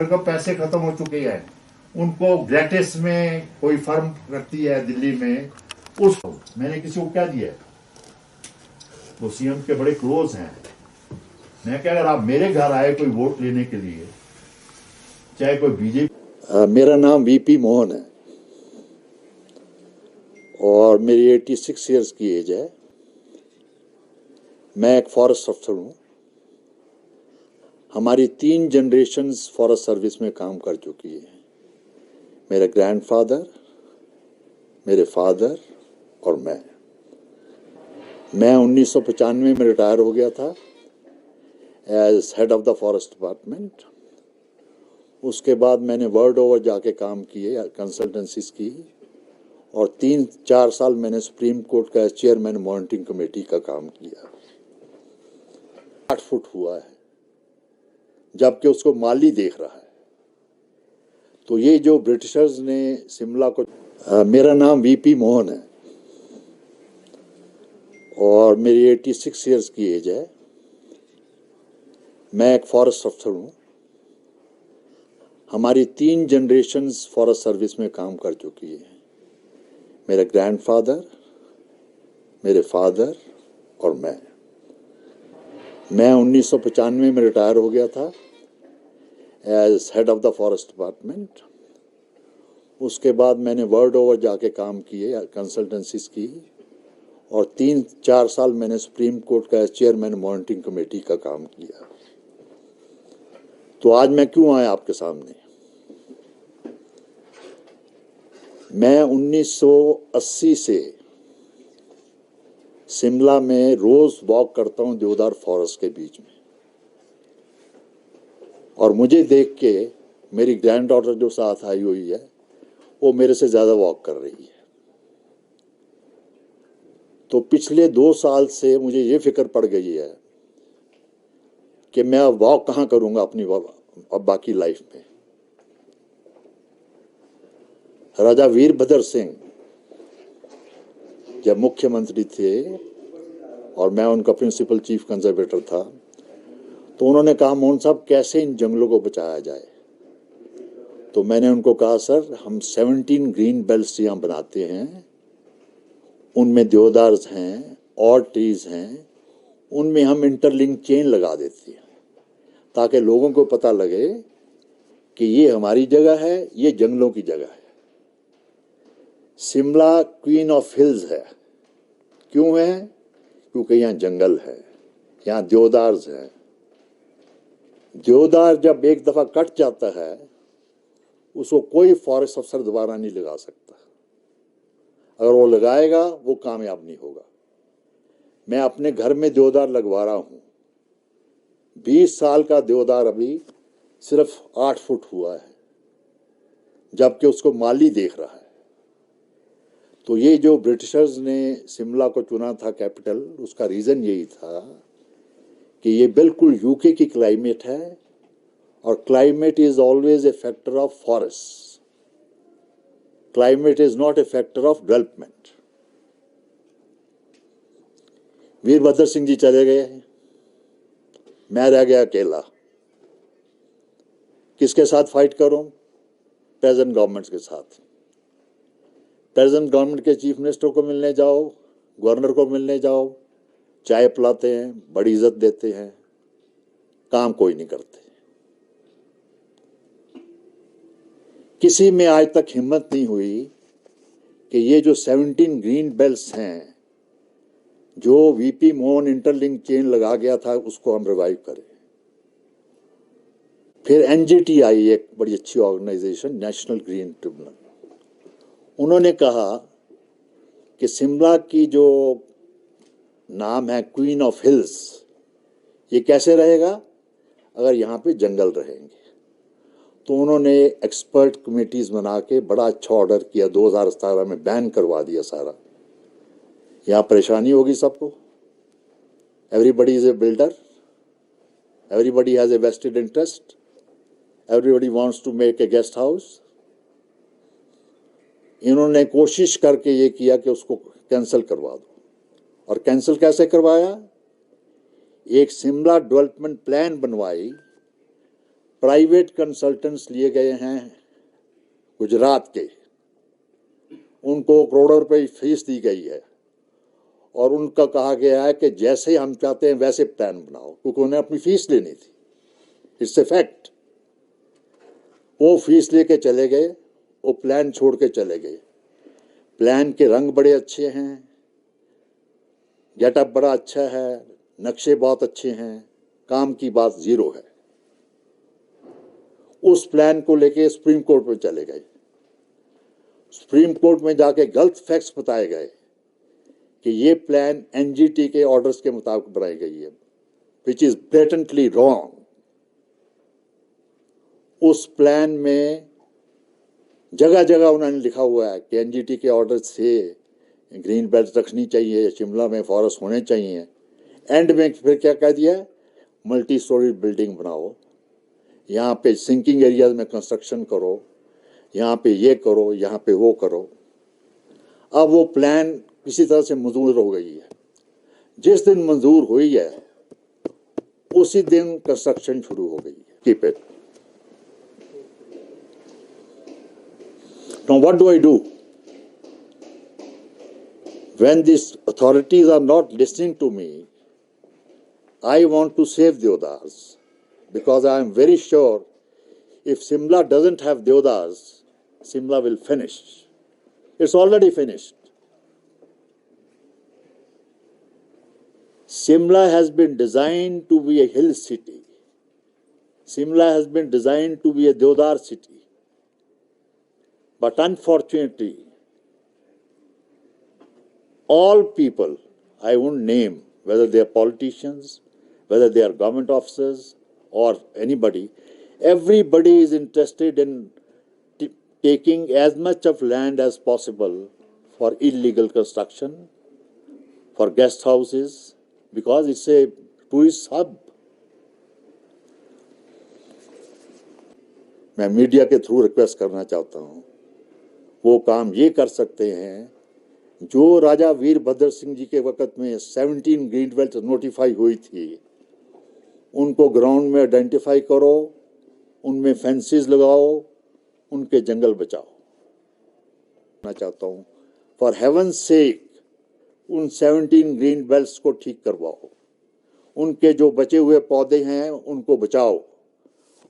का पैसे खत्म हो चुके हैं, उनको ग्रेटिस में कोई फर्म रखती है दिल्ली में, उसको मैंने किसी को क्या दिया, वो सीएम के बड़े क्लोज हैं। मैं क्या, अगर आप मेरे घर आए कोई वोट लेने के लिए, चाहे कोई बीजेपी। मेरा नाम वीपी मोहन है और मेरी 86 इयर्स की एज है। मैं एक फॉरेस्ट अफसर हूँ। हमारी 3 जनरेशन्स फॉरेस्ट सर्विस में काम कर चुकी है। मेरे ग्रैंडफादर, मेरे फादर और मैं 1995 में रिटायर हो गया था as head of the forest department. उसके बाद मैंने वर्ल्ड ओवर जाके काम किए, कंसल्टेंसीज की, और 3-4 साल मैंने सुप्रीम कोर्ट का चेयरमैन मॉनिटरिंग कमेटी का काम किया। 8 फुट हुआ है, जबकि उसको माली देख रहा है। तो ये जो ब्रिटिशर्स ने शिमला को मेरा नाम वीपी मोहन है और मेरी 86 इयर्स की एज है। मैं एक फॉरेस्ट अफसर हूँ। हमारी 3 जनरेशन्स फॉरेस्ट सर्विस में काम कर चुकी है। मेरे ग्रैंडफादर, मेरे फादर और मैं 1995 में रिटायर हो गया था as head of the forest department. उसके बाद मैंने वर्ल्ड ओवर जाके काम किए, कंसल्टेंसीज की, और 3-4 साल मैंने सुप्रीम कोर्ट का चेयरमैन मॉनिटरिंग कमेटी का काम किया। तो आज मैं क्यों आया आपके सामने? मैं 1980 से शिमला में रोज वॉक करता हूं देवदार फॉरेस्ट के बीच में, और मुझे देख के मेरी ग्रैंड डॉटर जो साथ आई हुई है वो मेरे से ज्यादा वॉक कर रही है। तो पिछले 2 साल से मुझे ये फिक्र पड़ गई है कि मैं अब वॉक कहाँ करूंगा अपनी अब बाकी लाइफ में। राजा वीरभद्र सिंह जब मुख्यमंत्री थे और मैं उनका प्रिंसिपल चीफ कंजर्वेटर था, तो उन्होंने कहा, मोहन साहब कैसे इन जंगलों को बचाया जाए। तो मैंने उनको कहा, सर हम 17 ग्रीन बेल्ट्स यहाँ बनाते हैं, उनमें देवदार्स हैं और ट्रीज हैं, उनमें हम इंटरलिंक चेन लगा देते हैं ताकि लोगों को पता लगे कि ये हमारी जगह है, ये जंगलों की जगह है। शिमला क्वीन ऑफ हिल्स है। क्यों है? क्योंकि यहाँ जंगल है, यहाँ देवदार्स हैं। देवदार जब एक दफा कट जाता है उसको कोई फॉरेस्ट अफसर दोबारा नहीं लगा सकता। अगर वो लगाएगा वो कामयाब नहीं होगा। मैं अपने घर में देवदार लगवा रहा हूं। 20 साल का देवदार अभी सिर्फ 8 फुट हुआ है, जबकि उसको माली देख रहा है। तो ये जो ब्रिटिशर्स ने शिमला को चुना था कैपिटल, उसका रीजन यही था कि ये बिल्कुल यूके की क्लाइमेट है, और climate is always a factor of forest. Climate is not a factor of development. Virbhadra Singh ji चले गए, मैं रह गया अकेला। किसके साथ फाइट करूं? प्रेजेंट गवर्नमेंट के साथ। प्रेजेंट गवर्नमेंट के चीफ मिनिस्टर को मिलने जाओ, गवर्नर को मिलने जाओ, चाय पिलाते हैं, बड़ी इज्जत देते हैं, काम कोई नहीं करते। किसी में आज तक हिम्मत नहीं हुई कि ये जो 17 ग्रीन बेल्ट्स हैं, जो वीपी मोहन इंटरलिंक चेन लगा गया था, उसको हम रिवाइव करें। फिर एनजीटी आई, एक बड़ी अच्छी ऑर्गेनाइजेशन, नेशनल ग्रीन ट्रिब्यूनल। उन्होंने कहा कि शिमला की जो नाम है क्वीन ऑफ हिल्स, ये कैसे रहेगा अगर यहाँ पे जंगल रहेंगे। तो उन्होंने एक्सपर्ट कमेटीज बना के बड़ा अच्छा ऑर्डर किया, 2017 में बैन करवा दिया सारा। यहाँ परेशानी होगी सबको। Everybody is a builder, everybody has a vested interest, everybody wants to make a guest house. इन्होंने कोशिश करके ये किया कि उसको कैंसिल करवा दो। और कैंसिल कैसे करवाया? एक शिमला डेवलपमेंट प्लान बनवाई प्राइवेट कंसल्टेंट्स लिए गए हैं गुजरात के, उनको करोड़ों रुपए फीस दी गई है और उनका कहा गया है कि जैसे हम चाहते हैं वैसे प्लान बनाओ, क्योंकि उन्हें अपनी फीस लेनी थी। It's a fact. वो फीस लेके चले गए, वो प्लान छोड़ के चले गए। प्लान के रंग बड़े अच्छे हैं, गेटअप बड़ा अच्छा है, नक्शे बहुत अच्छे हैं, काम की बात जीरो है। उस प्लान को लेके सुप्रीम कोर्ट में चले गए। सुप्रीम कोर्ट में जाके गलत फैक्ट्स बताए गए कि ये प्लान एनजीटी के ऑर्डर्स के मुताबिक बनाई गई है, विच इज ब्लेटेंटली रॉन्ग। उस प्लान में जगह जगह उन्होंने लिखा हुआ है कि एनजीटी के ऑर्डर से ग्रीन बेल्ट रखनी चाहिए, शिमला में फॉरेस्ट होने चाहिए। एंड में फिर क्या कह दिया, मल्टी स्टोरी बिल्डिंग बनाओ, यहाँ पे सिंकिंग एरियाज में कंस्ट्रक्शन करो, यहाँ पे ये करो, यहाँ पे वो करो। अब वो प्लान किसी तरह से मंजूर हो गई है। जिस दिन मंजूर हुई है उसी दिन कंस्ट्रक्शन शुरू हो गई है। Keep it. Now what do I do? When these authorities are not listening to me, I want to save Deodars, because I am very sure if Simla doesn't have Deodars, Simla will finish. It's already finished. Simla has been designed to be a hill city. Simla has been designed to be a Deodar city. But unfortunately, all people, I won't name whether they are politicians, whether they are government officers or anybody, everybody is interested in taking as much of land as possible for illegal construction, for guest houses, because it's a tourist hub. मैं media के through request करना चाहता हूँ, वो काम ये कर सकते हैं जो राजा वीरभद्र सिंह जी के वक़्त में 17 ग्रीन बेल्ट नोटिफाई हुई थी, उनको ग्राउंड में आइडेंटिफाई करो, उनमें फेंसेस लगाओ, उनके जंगल बचाओ। मैं चाहता हूँ फॉर हेवन सेक उन 17 ग्रीन बेल्ट्स को ठीक करवाओ, उनके जो बचे हुए पौधे हैं उनको बचाओ,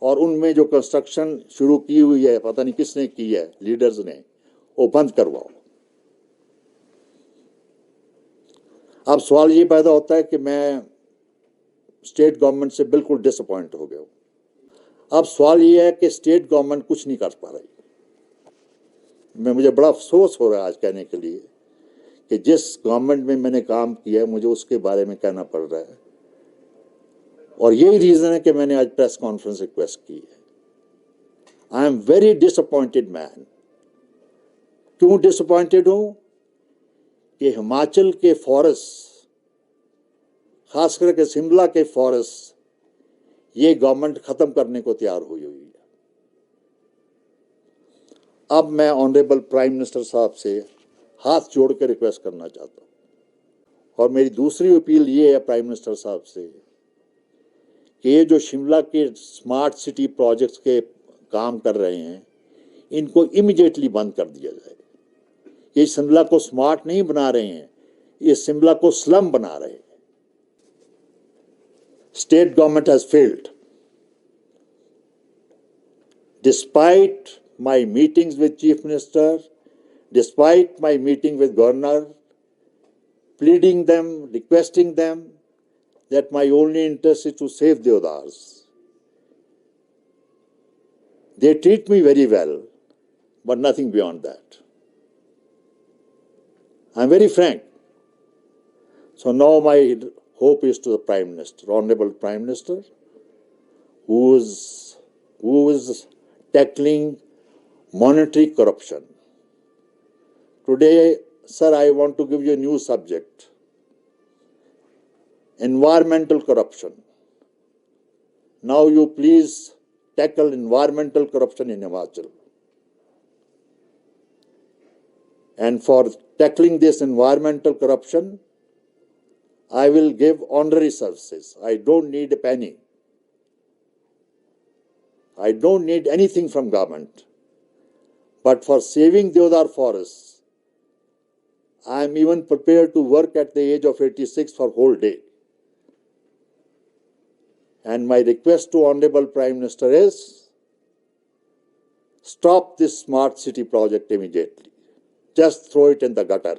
और उनमें जो कंस्ट्रक्शन शुरू की हुई है, पता नहीं किसने की है, लीडर्स ने, वो बंद करवाओ। अब सवाल ये पैदा होता है कि मैं स्टेट गवर्नमेंट से बिल्कुल डिसअपॉइंट हो गया हूं। अब सवाल ये है कि स्टेट गवर्नमेंट कुछ नहीं कर पा रही। मुझे बड़ा अफसोस हो रहा है आज कहने के लिए कि जिस गवर्नमेंट में मैंने काम किया है मुझे उसके बारे में कहना पड़ रहा है, और यही रीजन है कि मैंने आज प्रेस कॉन्फ्रेंस रिक्वेस्ट की है। I am very disappointed man. क्यों डिसअपॉइंटेड हूं? कि हिमाचल के फॉरेस्ट, खास करके शिमला के फॉरेस्ट, ये गवर्नमेंट खत्म करने को तैयार हुई है। अब मैं ऑनरेबल प्राइम मिनिस्टर साहब से हाथ जोड़ के रिक्वेस्ट करना चाहता हूं, और मेरी दूसरी अपील ये है प्राइम मिनिस्टर साहब से कि ये जो शिमला के स्मार्ट सिटी प्रोजेक्ट्स के काम कर रहे हैं, इनको इमीडिएटली बंद कर दिया जाए। ये शिमला को स्मार्ट नहीं बना रहे हैं, ये शिमला को स्लम बना रहे हैं। State government has failed. Despite my meetings with chief minister, despite my meeting with governor, pleading them, requesting them that my only interest is to save Deodars. They treat me very well, but nothing beyond that. I am very frank. So now my hope is to the Prime Minister, Honorable Prime Minister, who is tackling monetary corruption. Today, sir, I want to give you a new subject. Environmental corruption. Now you please tackle environmental corruption in Himachal. And for tackling this environmental corruption, I will give honorary services. I don't need a penny. I don't need anything from government. But for saving Deodar forests, I am even prepared to work at the age of 86 for whole day. And my request to Honorable Prime Minister is, stop this smart city project immediately. Just throw it in the gutter.